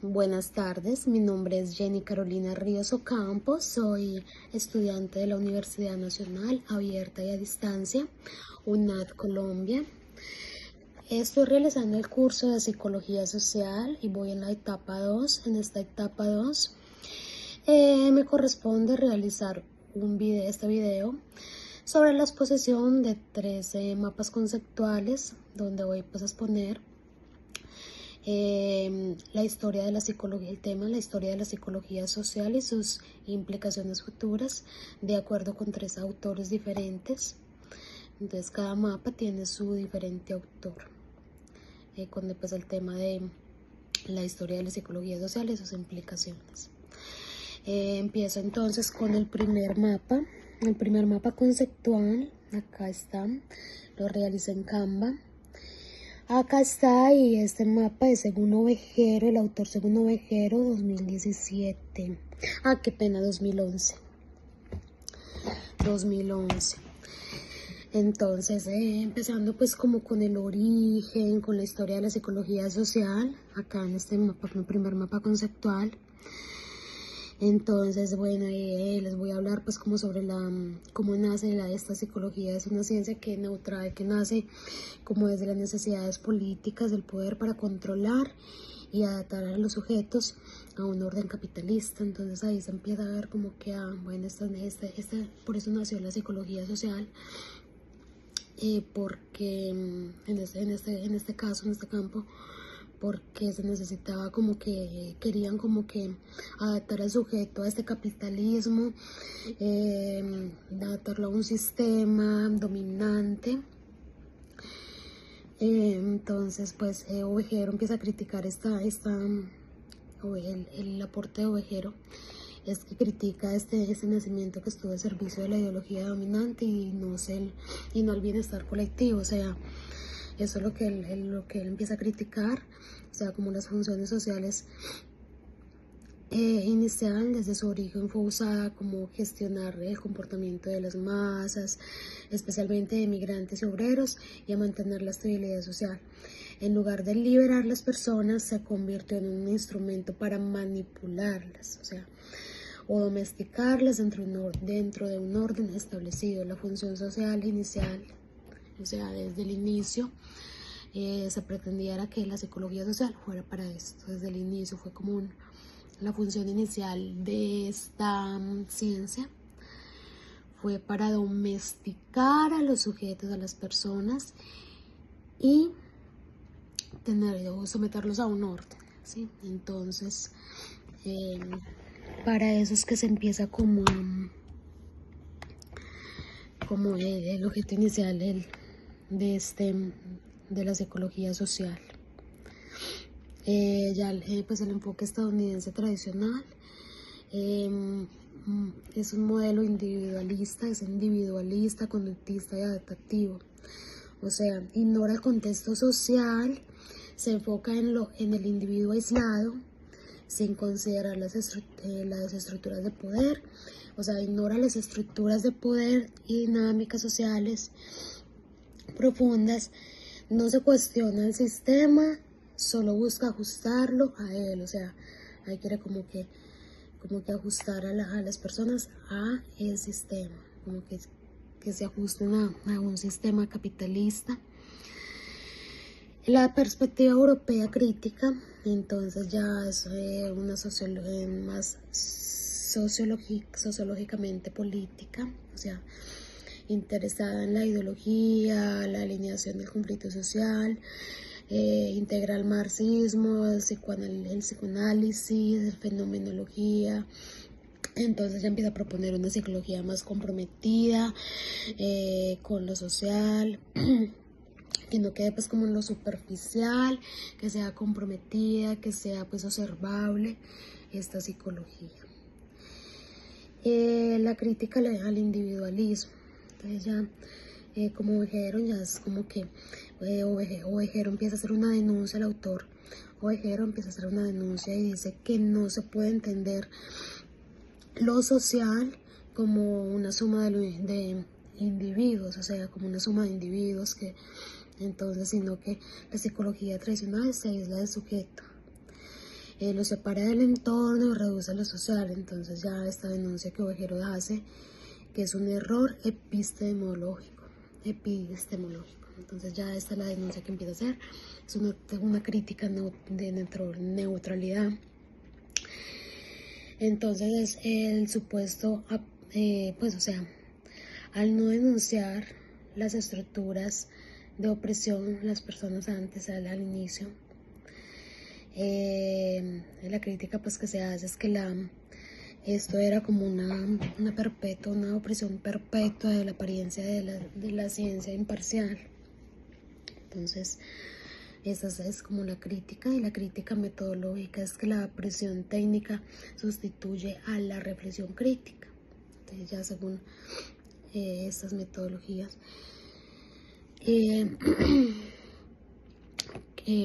Buenas tardes, mi nombre es Jenny Carolina Ríos Ocampo, soy estudiante de la Universidad Nacional Abierta y a Distancia, UNAD Colombia. Estoy realizando el curso de Psicología Social y voy en la etapa 2. En esta etapa 2 me corresponde realizar este video sobre la exposición de 13 mapas conceptuales, donde voy a exponer la historia de la psicología, el tema, la historia de la psicología social y sus implicaciones futuras, de acuerdo con 3 autores diferentes. Entonces cada mapa tiene su diferente autor, con después el tema de la historia de la psicología social y sus implicaciones. Empiezo entonces con el primer mapa conceptual. Acá está, lo realicé en Canva. Acá está, y este mapa es según Ovejero, el autor según Ovejero, 2017. Qué pena, 2011. Entonces, empezando pues como con el origen, con la historia de la psicología social, acá en este mapa, mi primer mapa conceptual. Entonces, bueno, les voy a hablar pues como sobre cómo nace esta psicología. Es una ciencia que neutral, que nace como desde las necesidades políticas del poder para controlar y adaptar a los sujetos a un orden capitalista. Entonces ahí se empieza a ver como que, bueno, por eso nació la psicología social, porque en este caso, en este campo, porque se necesitaba como que, querían como que adaptar al sujeto a este capitalismo, adaptarlo a un sistema dominante. Entonces pues Ovejero empieza a criticar el aporte de Ovejero es que critica este nacimiento que estuvo al servicio de la ideología dominante y no el bienestar colectivo. O sea, eso es lo que él empieza a criticar, o sea, como las funciones sociales inicial desde su origen fue usada como gestionar el comportamiento de las masas, especialmente de migrantes y obreros, y a mantener la estabilidad social. En lugar de liberar las personas, se convirtió en un instrumento para manipularlas, o sea, o domesticarlas dentro de un orden establecido. La función social inicial, o sea, desde el inicio, se pretendía era que la psicología social fuera para esto. Desde el inicio fue como la función inicial de esta ciencia fue para domesticar a los sujetos, a las personas, y someterlos a un orden, ¿sí? Entonces, para eso es que se empieza como el objeto inicial de la psicología social. Pues el enfoque estadounidense tradicional es un modelo individualista, conductista y adaptativo. O sea, ignora el contexto social, se enfoca en el individuo aislado, sin considerar las estructuras de poder. O sea, ignora las estructuras de poder y dinámicas sociales profundas, no se cuestiona el sistema, solo busca ajustarlo a él. O sea, ahí quiere como que ajustar a las personas a el sistema, como que se ajusten a un sistema capitalista. La perspectiva europea crítica, entonces ya es una sociología más sociológicamente política, o sea, interesada en la ideología, la alineación del conflicto social, integra el marxismo, el psicoanálisis, fenomenología. Entonces ya empieza a proponer una psicología más comprometida con lo social, que no quede pues como en lo superficial, que sea comprometida, que sea pues observable esta psicología. La crítica al individualismo. Entonces ya, como Ovejero, ya es como que Ovejero empieza a hacer una denuncia, el autor Ovejero empieza a hacer una denuncia y dice que no se puede entender lo social como una suma de individuos, o sea, como una suma de individuos, que entonces, sino que la psicología tradicional se aísla del sujeto. lo separa del entorno y reduce lo social. Entonces ya esta denuncia que Ovejero hace, que es un error epistemológico. Entonces ya esta es la denuncia que empieza a hacer, es una crítica de neutralidad. Entonces el supuesto, pues o sea, al no denunciar las estructuras de opresión, las personas antes, al inicio, la crítica pues que se hace es que esto era como una opresión perpetua de la apariencia de la ciencia imparcial. Entonces esa es como la crítica, y la crítica metodológica es que la presión técnica sustituye a la reflexión crítica. Entonces ya según estas metodologías,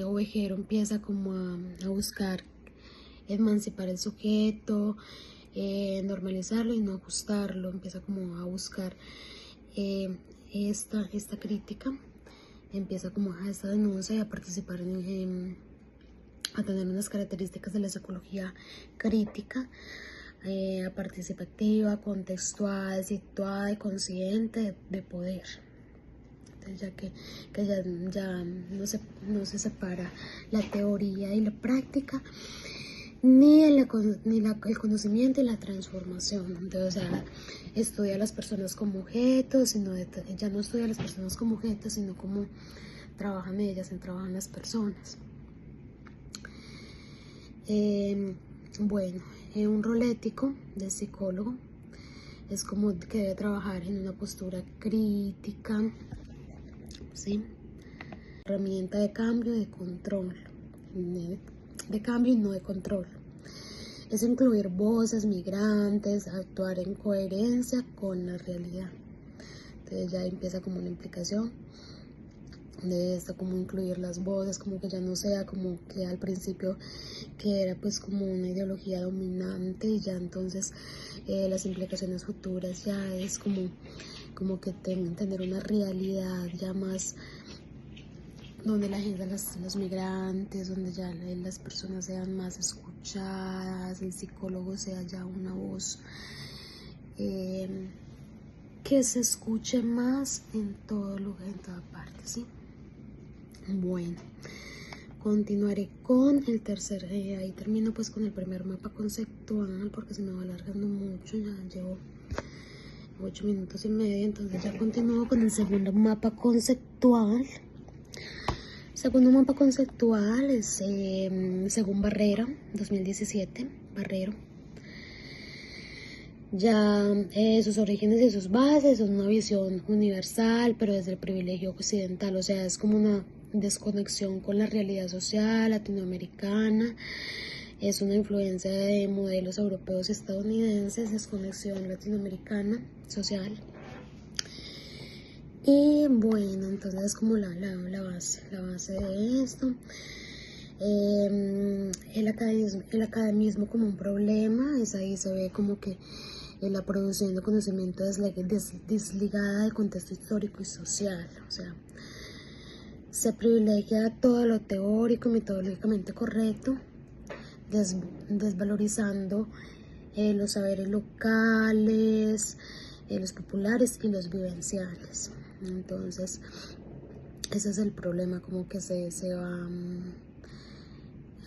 Ovejero empieza como a buscar emancipar el sujeto, normalizarlo y no ajustarlo. Empieza como a buscar esta crítica, empieza como a esta denuncia y a participar a tener unas características de la psicología crítica, participativa, contextual, situada y consciente de poder. Entonces ya que ya no se separa la teoría y la práctica, ni el conocimiento y la transformación. Entonces, o sea, estudia a las personas como objetos, ya no estudia a las personas como objetos, sino como trabajan ellas, trabajan las personas. Bueno, un rol ético de psicólogo es como que debe trabajar en una postura crítica, ¿sí? Herramienta de cambio y de control, de cambio y no de control. Es incluir voces migrantes, actuar en coherencia con la realidad. Entonces ya empieza como una implicación de esto, como incluir las voces, como que ya no sea como que al principio que era pues como una ideología dominante, y ya entonces las implicaciones futuras ya es como que tener una realidad ya más donde la gente, los migrantes, donde ya las personas sean más escuchadas, el psicólogo sea ya una voz que se escuche más en todo lugar, en toda parte, ¿sí? Bueno, continuaré con el tercer, ahí termino pues con el primer mapa conceptual, porque se me va alargando mucho, ya llevo 8 minutos y medio, entonces ya continúo con el segundo mapa conceptual. Segundo mapa conceptual es según Barrera, 2017, Barrero. Ya sus orígenes y sus bases son una visión universal, pero desde el privilegio occidental, o sea, es como una desconexión con la realidad social latinoamericana, es una influencia de modelos europeos y estadounidenses, desconexión latinoamericana social. Y bueno, entonces es como la base de esto. El academismo como un problema, es ahí se ve como que la producción de conocimiento es desligada del contexto histórico y social, o sea, se privilegia todo lo teórico y metodológicamente correcto, desvalorizando los saberes locales, los populares y los vivenciales. Entonces ese es el problema, como que se va,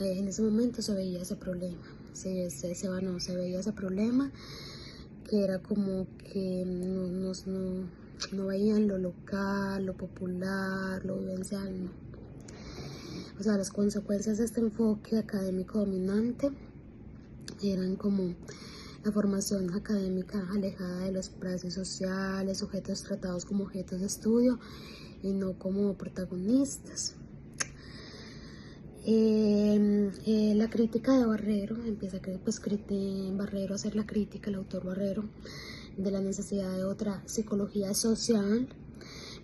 en ese momento se veía ese problema, se veía ese problema, que era como que no veían lo local, lo popular, lo vivencial, no. O sea, las consecuencias de este enfoque académico dominante eran como la formación académica alejada de los praxis sociales, sujetos tratados como objetos de estudio y no como protagonistas. La crítica de Barrero, empieza pues Barrero a hacer la crítica, el autor Barrero, de la necesidad de otra psicología social,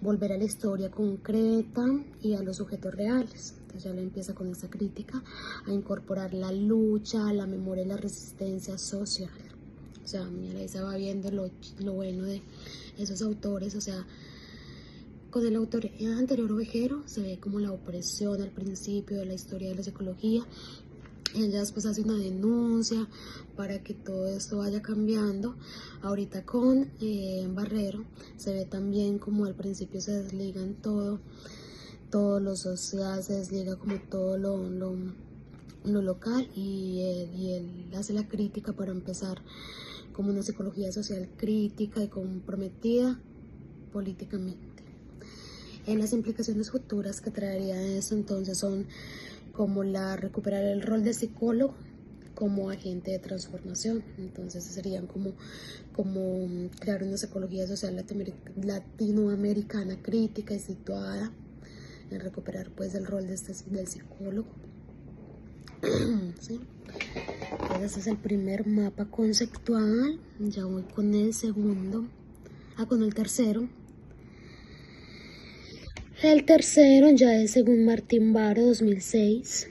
volver a la historia concreta y a los sujetos reales. Entonces ya le empieza con esta crítica a incorporar la lucha, la memoria y la resistencia social. O sea, mira, ahí se va viendo lo bueno de esos autores, o sea, con el autor anterior Ovejero se ve como la opresión al principio de la historia de la psicología, Ella después hace una denuncia para que todo esto vaya cambiando. Ahorita con Barrero se ve también como al principio se desligan todo lo social, se desliga como todo lo local, y él hace la crítica para empezar como una psicología social crítica y comprometida políticamente. En las implicaciones futuras que traería eso entonces son como recuperar el rol de psicólogo como agente de transformación. Entonces serían como crear una psicología social latinoamericana crítica y situada en recuperar pues el rol del psicólogo. ¿Sí? Entonces ese es el primer mapa conceptual. Ya voy con el segundo. Con el tercero. El tercero ya es según Martín Baró 2006.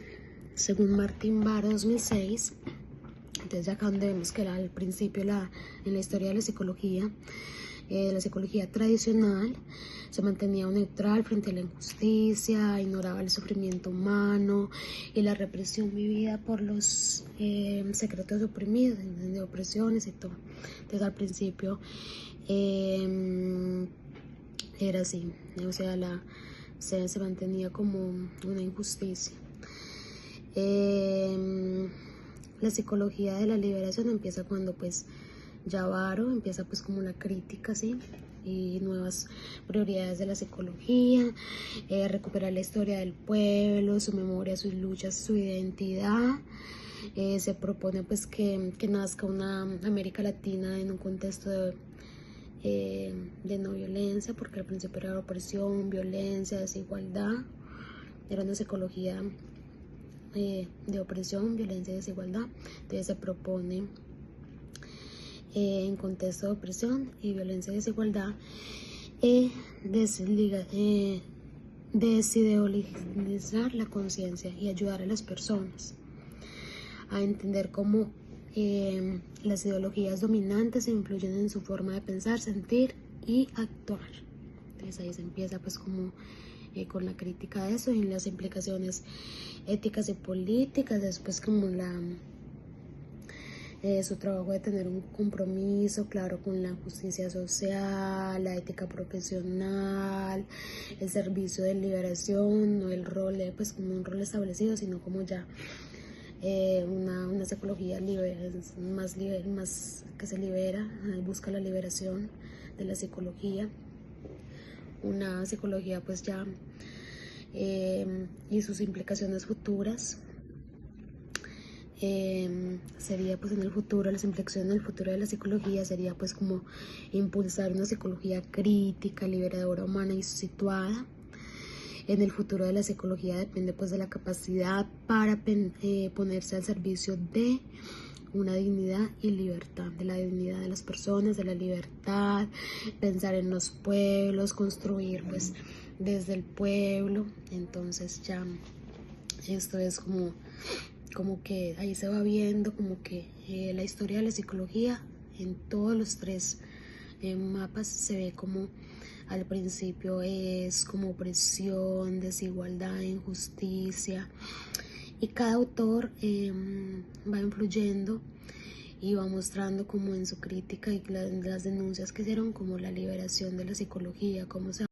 Según Martín Baró 2006. Entonces acá donde vemos que al principio en la historia de la psicología tradicional se mantenía neutral frente a la injusticia, ignoraba el sufrimiento humano y la represión vivida por los secretos oprimidos, de opresiones y todo. Entonces al principio era así, o sea, se mantenía como una injusticia. La psicología de la liberación empieza cuando pues ya Baró empieza pues como la crítica, ¿sí? Y nuevas prioridades de la psicología, recuperar la historia del pueblo, su memoria, sus luchas, su identidad. Se propone pues que nazca una América Latina en un contexto de no violencia, porque al principio era opresión, violencia, desigualdad. Era una psicología de opresión, violencia y desigualdad. Entonces se propone en contexto de opresión y violencia y desigualdad desideologizar la conciencia y ayudar a las personas a entender cómo las ideologías dominantes influyen en su forma de pensar, sentir y actuar. Entonces ahí se empieza pues como con la crítica de eso y las implicaciones éticas y políticas. Después como su trabajo de tener un compromiso claro con la justicia social, la ética profesional, el servicio de liberación, no el rol pues como un rol establecido, sino como ya una psicología más que se libera, busca la liberación de la psicología, una psicología pues ya y sus implicaciones futuras. Sería pues en el futuro, las implicaciones en el futuro de la psicología sería pues como impulsar una psicología crítica, liberadora, humana y situada. En el futuro de la psicología depende pues de la capacidad para ponerse al servicio de una dignidad y libertad, de la dignidad de las personas, de la libertad, pensar en los pueblos, construir pues desde el pueblo. Entonces ya esto es como que ahí se va viendo como que la historia de la psicología en todos los tres mapas se ve como al principio es como opresión, desigualdad, injusticia, y cada autor va influyendo y va mostrando como en su crítica y las denuncias que hicieron como la liberación de la psicología, cómo se